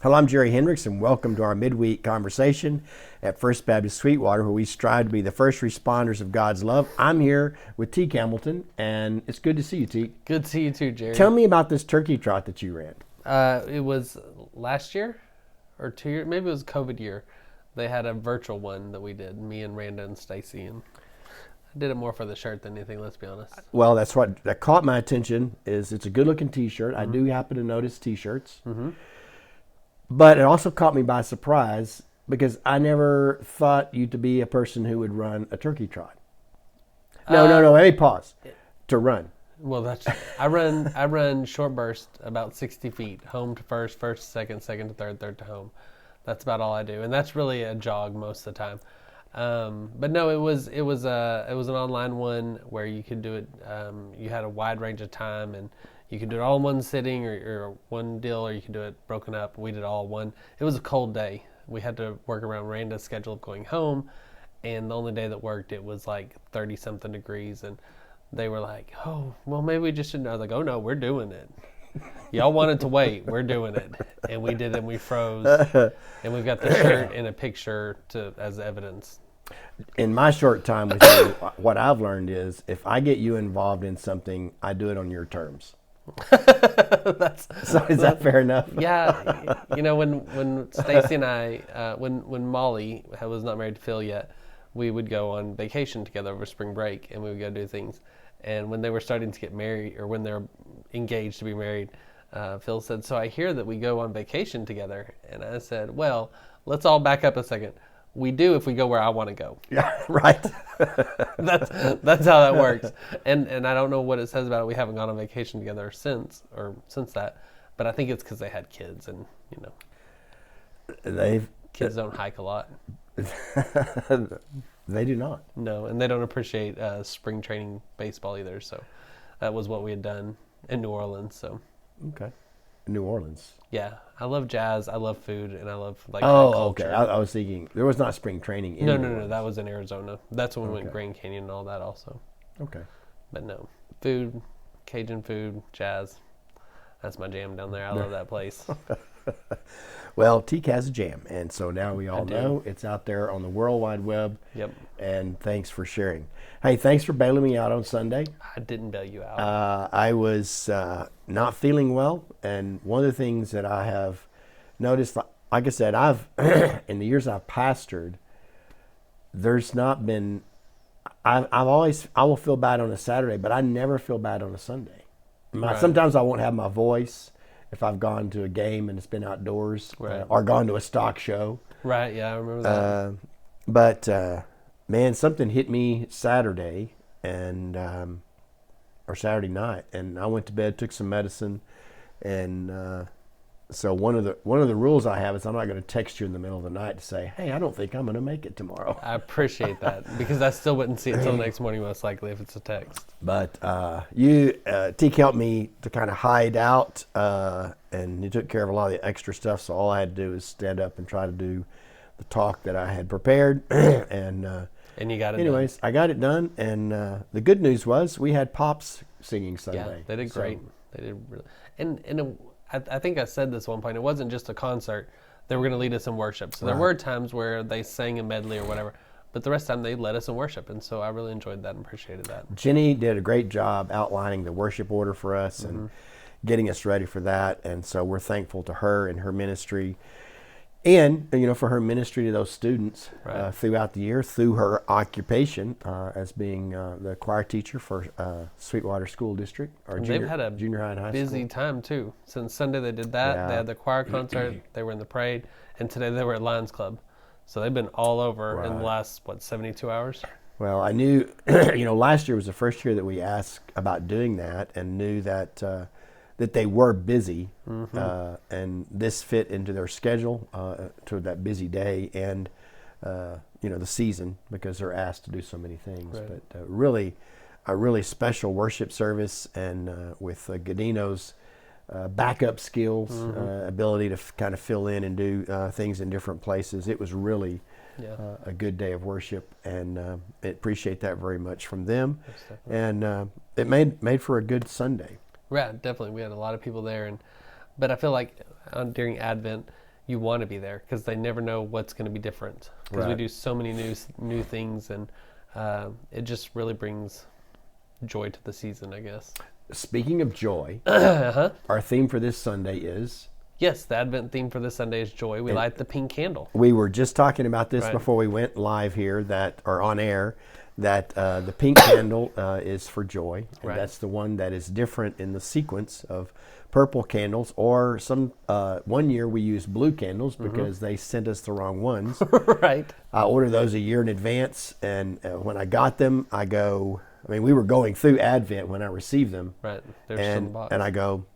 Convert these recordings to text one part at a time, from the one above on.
Hello, I'm Jerry Hendricks, and welcome to our midweek conversation at First Baptist Sweetwater, where we strive to be the first responders of God's love. I'm here with T. Hamilton, and it's good to see you, T. Good to see you too, Jerry. Tell me about this turkey trot that you ran. It was last year or 2 years, maybe it was COVID year. They had a virtual one that we did, me and Randa and Stacy, and I did it more for the shirt than anything, let's be honest. Well, that's what that caught my attention. Is it's a good-looking T-shirt. I do happen to notice T-shirts. But it also caught me by surprise because I never thought you to be a person who would run a turkey trot. No. Let me pause. To run. Well, I run short burst about 60 feet, home to first, first to second, second to third, third to home. That's about all I do, and that's really a jog most of the time. But no, it was an online one where you could do it. You had a wide range of time, and you could do it all in one sitting or one deal, or you could do it broken up. We did all one. It was a cold day. We had to work around Randa's schedule of going home, and the only day that worked, it was like 30-something degrees, and they were like, oh, well, maybe we just shouldn't. I was like, oh, no, we're doing it. Y'all wanted to wait. We're doing it. And we did it, and we froze. And we've got the shirt and a picture as evidence. In my short time with you, what I've learned is if I get you involved in something, I do it on your terms. So is that fair enough? Yeah. You know, when Stacy and I, when Molly was not married to Phil yet, we would go on vacation together over spring break, and we would go do things. And when they were starting to get married, or when they were engaged to be married, Phil said, so I hear that we go on vacation together. And I said, well, let's all back up a second. We do if we go where I want to go. Yeah, right. That's how that works. And I don't know what it says about it. We haven't gone on vacation together since that. But I think it's because they had kids, and kids don't hike a lot. They do not. No, and they don't appreciate spring training baseball either. So that was what we had done in New Orleans. So okay, New Orleans. Yeah, I love jazz. I love food, and I love culture. Okay. I was thinking there was not spring training in New Orleans. That was in Arizona. That's when we went Grand Canyon and all that also. Okay. But no, food, Cajun food, jazz. That's my jam down there. I love that place. Well, Teak has a jam, and so now we all know it's out there on the World Wide Web. Yep. And thanks for sharing. Hey, thanks for bailing me out on Sunday. I didn't bail you out. I was not feeling well, and one of the things that I have noticed, like I said, I've in the years I've pastored, there's not been. I will feel bad on a Saturday, but I never feel bad on a Sunday. Right. Sometimes I won't have my voice if I've gone to a game and it's been outdoors, right. Or gone to a stock show. Right. Yeah, I remember that. But man, something hit me Saturday or Saturday night, and I went to bed, took some medicine, and so one of the rules I have is I'm not going to text you in the middle of the night to say, hey, I don't think I'm going to make it tomorrow. I appreciate that, because I still wouldn't see it until the next morning, most likely, if it's a text. But Teak helped me to kind of hide out, and he took care of a lot of the extra stuff, so all I had to do was stand up and try to do the talk that I had prepared, and you got it anyways, done. I got it done, and the good news was we had Pops singing Sunday. Yeah, they did great. They did really, and I think I said this one point. It wasn't just a concert. They were going to lead us in worship. So there were times where they sang a medley or whatever, but the rest of the time they led us in worship, and so I really enjoyed that and appreciated that. Jenny did a great job outlining the worship order for us and getting us ready for that, and so we're thankful to her and her ministry. And, for her ministry to those students throughout the year, through her occupation as being the choir teacher for Sweetwater School District, or they've had a junior high and high busy school. Time, too. Since Sunday they did that. Yeah. They had the choir concert. They were in the parade. And today they were at Lions Club. So they've been all over in the last, 72 hours? Well, I knew, last year was the first year that we asked about doing that, and knew that that they were busy, and this fit into their schedule to that busy day and the season, because they're asked to do so many things. Right. But really, a really special worship service, and with Godino's backup skills, ability to kind of fill in and do things in different places. It was really a good day of worship, and I appreciate that very much from them. And it made for a good Sunday. Yeah, definitely. We had a lot of people there, but I feel like during Advent, you want to be there because they never know what's going to be different. Because we Right. do so many new things, and it just really brings joy to the season, I guess. Speaking of joy, our theme for this Sunday is. Yes, the Advent theme for this Sunday is joy. We light the pink candle. We were just talking about this Right. before we went live here, or on air, that the pink candle is for joy, and Right. that's the one that is different in the sequence of purple candles. Or one year we used blue candles because they sent us the wrong ones. Right. I ordered those a year in advance, and when I got them, we were going through Advent when I received them, Right. They're still in the box. and I go,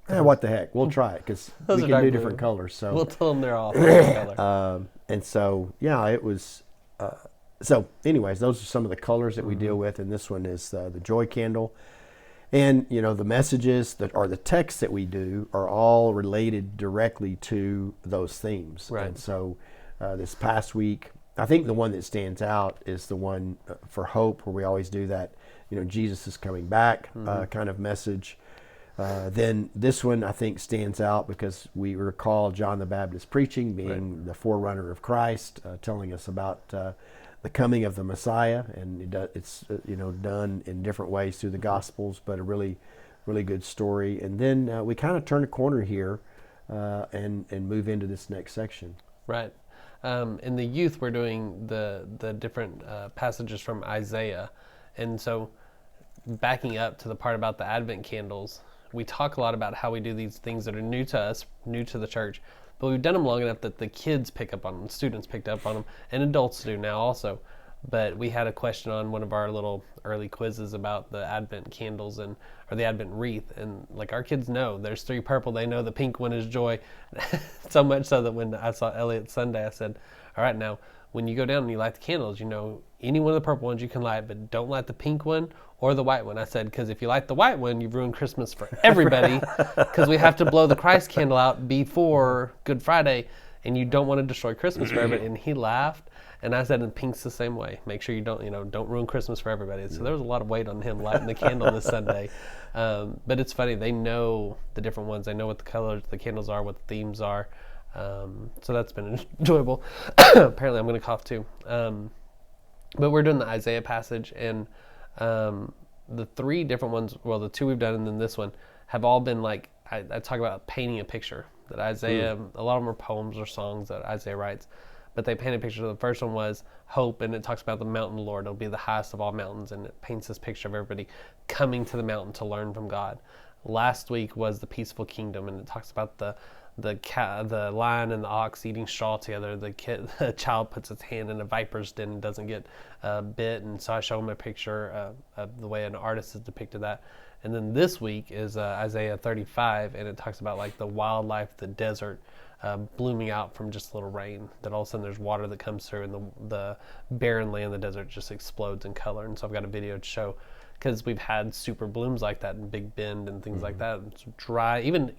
what the heck? We'll try it because Those we are can dark do blue. different colors. So We'll tell them they're all different color. and so, yeah, it was. So, anyways, those are some of the colors that we deal with, and this one is the joy candle. And the messages the texts that we do are all related directly to those themes. Right. And so, this past week, I think the one that stands out is the one for hope, where we always do that. Jesus is coming back kind of message. Then this one I think stands out because we recall John the Baptist preaching, being the forerunner of Christ, telling us about the coming of the Messiah, and it's done in different ways through the Gospels, but a really, really good story. And then we kind of turn a corner here and move into this next section. Right. In the youth, we're doing the different passages from Isaiah, and so backing up to the part about the Advent candles, we talk a lot about how we do these things that are new to us, new to the church, but we've done them long enough that the kids pick up on them, students picked up on them, and adults do now also. But we had a question on one of our little early quizzes about the Advent candles or the Advent wreath, and like our kids know there's 3 purple, they know the pink one is joy. So much so that when I saw Elliot Sunday, I said, all right, now when you go down and you light the candles, any one of the purple ones you can light, but don't light the pink one or the white one. I said, because if you light the white one, you've ruined Christmas for everybody, because we have to blow the Christ candle out before Good Friday, and you don't want to destroy Christmas for everybody. And he laughed, and I said, and pink's the same way. Make sure you don't ruin Christmas for everybody. So there was a lot of weight on him lighting the candle this Sunday. But it's funny, they know the different ones. They know what the colors the candles are, what the themes are. So that's been enjoyable. Apparently I'm going to cough too. But we're doing the Isaiah passage, and the 3 different ones, well, the 2 we've done and then this one, have all been like, I talk about painting a picture. That Isaiah, a lot of them are poems or songs that Isaiah writes, but they paint a picture. The first one was hope, and it talks about the mountain Lord. It'll be the highest of all mountains, and it paints this picture of everybody coming to the mountain to learn from God. Last week was the peaceful kingdom, and it talks about the lion and the ox eating straw together. The child puts its hand in a viper's den and doesn't get bit. And so I show him a picture of the way an artist has depicted that. And then this week is Isaiah 35, and it talks about like the wildlife, the desert blooming out from just a little rain. That all of a sudden there's water that comes through, and the barren land, the desert, just explodes in color. And so I've got a video to show, because we've had super blooms like that in Big Bend and things like that. It's dry, even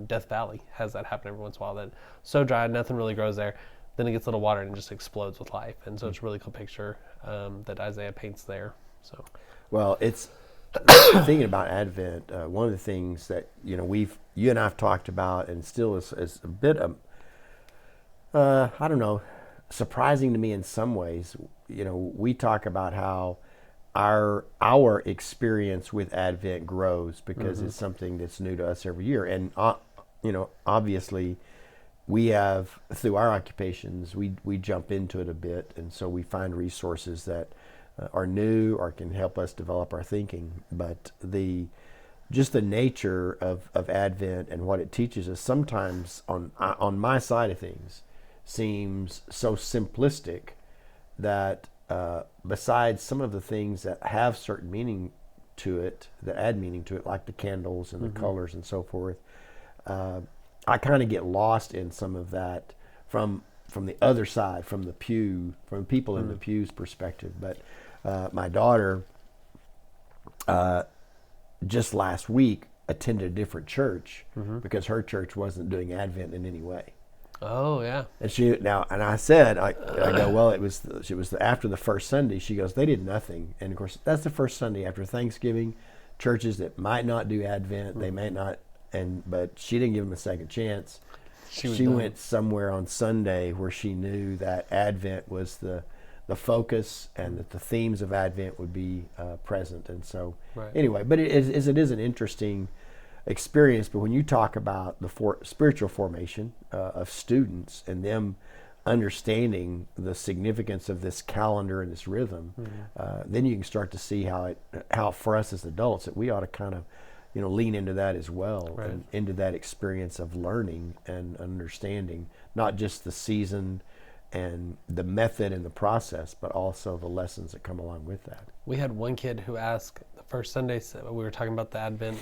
Death Valley has that happen every once in a while. That so dry, nothing really grows there. Then it gets a little water and it just explodes with life. And so it's a really cool picture that Isaiah paints there. So, well, it's thinking about Advent. One of the things that you and I've talked about, and still is a bit I don't know, surprising to me in some ways. We talk about how our experience with Advent grows because it's something that's new to us every year. And obviously we have, through our occupations, we jump into it a bit, and so we find resources that are new or can help us develop our thinking. But just the nature of Advent and what it teaches us sometimes on my side of things seems so simplistic that besides some of the things that have certain meaning to it, that add meaning to it, like the candles and the colors and so forth, I kind of get lost in some of that from the other side, from people in the pew's perspective. But my daughter just last week attended a different church because her church wasn't doing Advent in any way. oh yeah, And I said, I go, well, it was after the first Sunday. She goes, they did nothing. And of course, that's the first Sunday after Thanksgiving. Churches that might not do Advent, they may not, but she didn't give them a second chance. she went somewhere on Sunday where she knew that Advent was the focus and that the themes of Advent would be present. And so anyway, but it is an interesting experience. But when you talk about the spiritual formation of students and them understanding the significance of this calendar and this rhythm, then you can start to see how for us as adults that we ought to kind of lean into that as well, and into that experience of learning and understanding not just the season and the method and the process, but also the lessons that come along with that. We had one kid who asked the first Sunday, we were talking about the Advent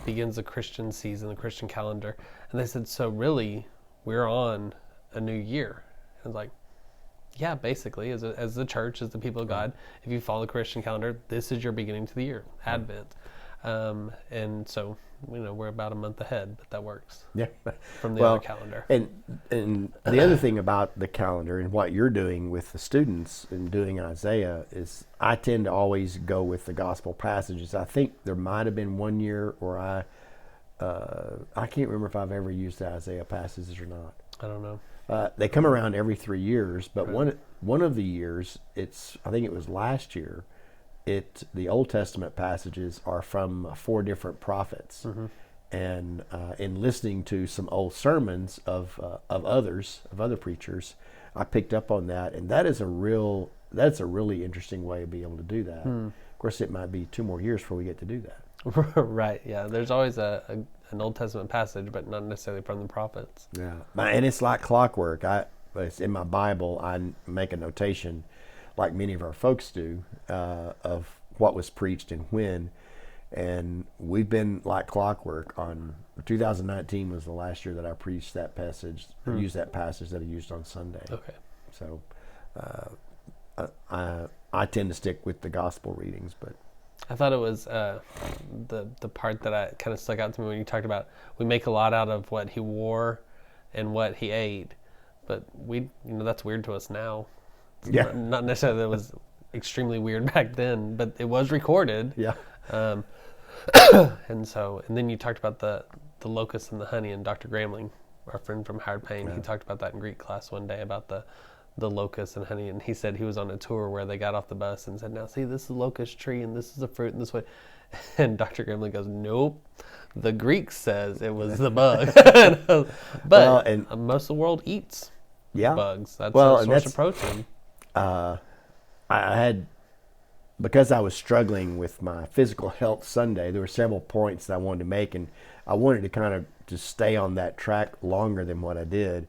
begins the Christian season, the Christian calendar, and they said, so really we're on a new year? I was like, yeah, basically, as the church, as the people of God, if you follow the Christian calendar, this is your beginning to the year, Advent. And so, we're about a month ahead, but that works. Yeah. From the other calendar. And the other thing about the calendar and what you're doing with the students and doing Isaiah is I tend to always go with the gospel passages. I think there might have been one year where I can't remember if I've ever used the Isaiah passages or not. I don't know. They come around every 3 years, but one of the years, I think it was last year, the Old Testament passages are from 4 different prophets, and in listening to some old sermons of other preachers, I picked up on that, and that's a really interesting way to be able to do that. Of course, it might be 2 more years before we get to do that. Right. Yeah. There's always an Old Testament passage, but not necessarily from the prophets. Yeah, and it's like clockwork. It's in my Bible. I make a notation, like many of our folks do, of what was preached and when. And we've been like clockwork on 2019 was the last year that I preached that passage, or used that passage that I used on Sunday. Okay. So I tend to stick with the gospel readings, but I thought it was the part that kind of stuck out to me when you talked about we make a lot out of what he wore and what he ate, but that's weird to us now. Yeah. Not necessarily that it was extremely weird back then, but it was recorded. Yeah. And then you talked about the locust and the honey, and Dr. Gramling, our friend from Howard Payne, he talked about that in Greek class one day about the locust and honey, and he said he was on a tour where they got off the bus and said, now see, this is a locust tree and this is a fruit and this way. And Dr. Gramling goes, nope, the Greek says it was the bug. But most of the world eats bugs. That's a source of protein. I had, because I was struggling with my physical health Sunday, there were several points that I wanted to make, and I wanted to kind of just stay on that track longer than what I did,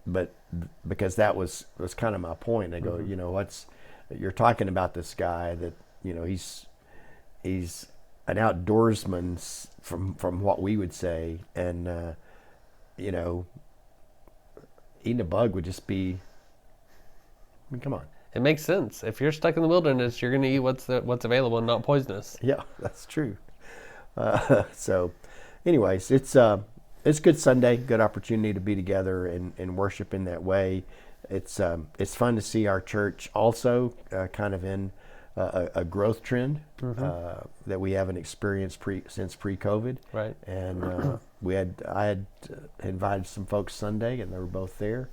but because that was kind of my point. I go, you're talking about this guy that, he's an outdoorsman from what we would say, and eating a bug would just be, come on. It makes sense. If you're stuck in the wilderness, you're going to eat what's available and not poisonous. Yeah, that's true. So, anyways, it's good Sunday, good opportunity to be together and worship in that way. It's fun to see our church also kind of in a growth trend that we haven't experienced since pre-COVID. Right. And I had invited some folks Sunday, and they were both there.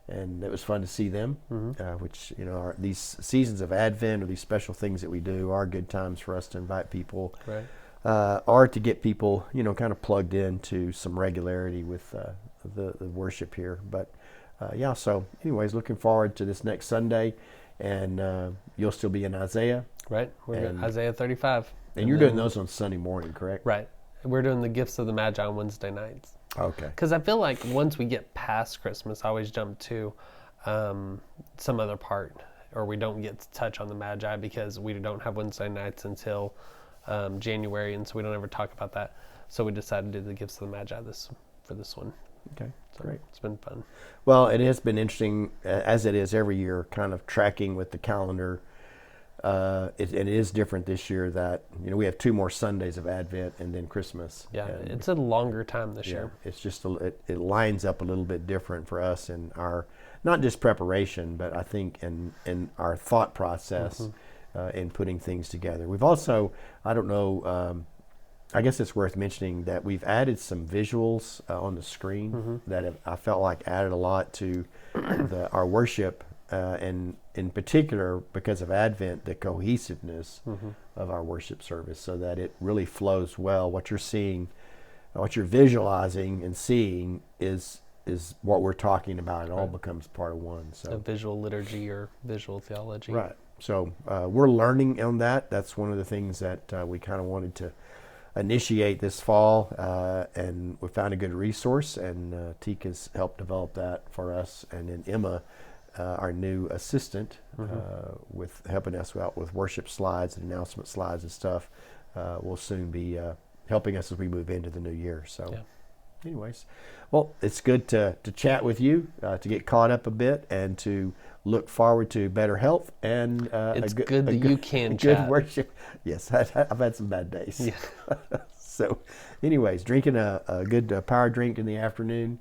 And it was fun to see them, which, these seasons of Advent or these special things that we do are good times for us to invite people, or to get people, kind of plugged into some regularity with the worship here. But, so anyways, looking forward to this next Sunday, and you'll still be in Isaiah. Right, we're in Isaiah 35. And you're doing those on Sunday morning, correct? Right. We're doing the Gifts of the Magi on Wednesday nights. Okay. Because I feel like once we get past Christmas, I always jump to some other part, or we don't get to touch on the Magi because we don't have Wednesday nights until January, and so we don't ever talk about that. So we decided to do the Gifts of the Magi for this one. Okay, so great. It's been fun. Well, it has been interesting, as it is every year, kind of tracking with the calendar. It is different this year that we have 2 more Sundays of Advent and then Christmas. Yeah, it's a longer time this year. It's just it lines up a little bit different for us in our not just preparation, but I think in our thought process in putting things together. We've also, I don't know I guess it's worth mentioning that we've added some visuals on the screen that I felt like added a lot to our worship, and in particular, because of Advent, the cohesiveness of our worship service, so that it really flows well. What you're seeing, what you're visualizing and seeing is what we're talking about. It all becomes part of one. So a visual liturgy or visual theology. Right. So we're learning on that. That's one of the things that we kind of wanted to initiate this fall, and we found a good resource, and Tika's helped develop that for us, and then Emma, our new assistant, with helping us out with worship slides and announcement slides and stuff, will soon be helping us as we move into the new year. So anyways, well, it's good to chat with you, to get caught up a bit, and to look forward to better health and it's good that you can good chat. worship. Yes, I've had some bad days. Yeah. So, anyways, drinking a good power drink in the afternoon,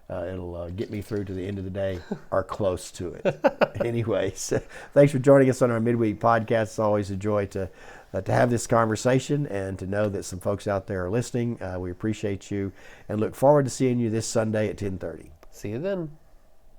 it'll get me through to the end of the day or close to it. Anyways, thanks for joining us on our Midweek podcast. It's always a joy to have this conversation and to know that some folks out there are listening. We appreciate you and look forward to seeing you this Sunday at 10:30. See you then.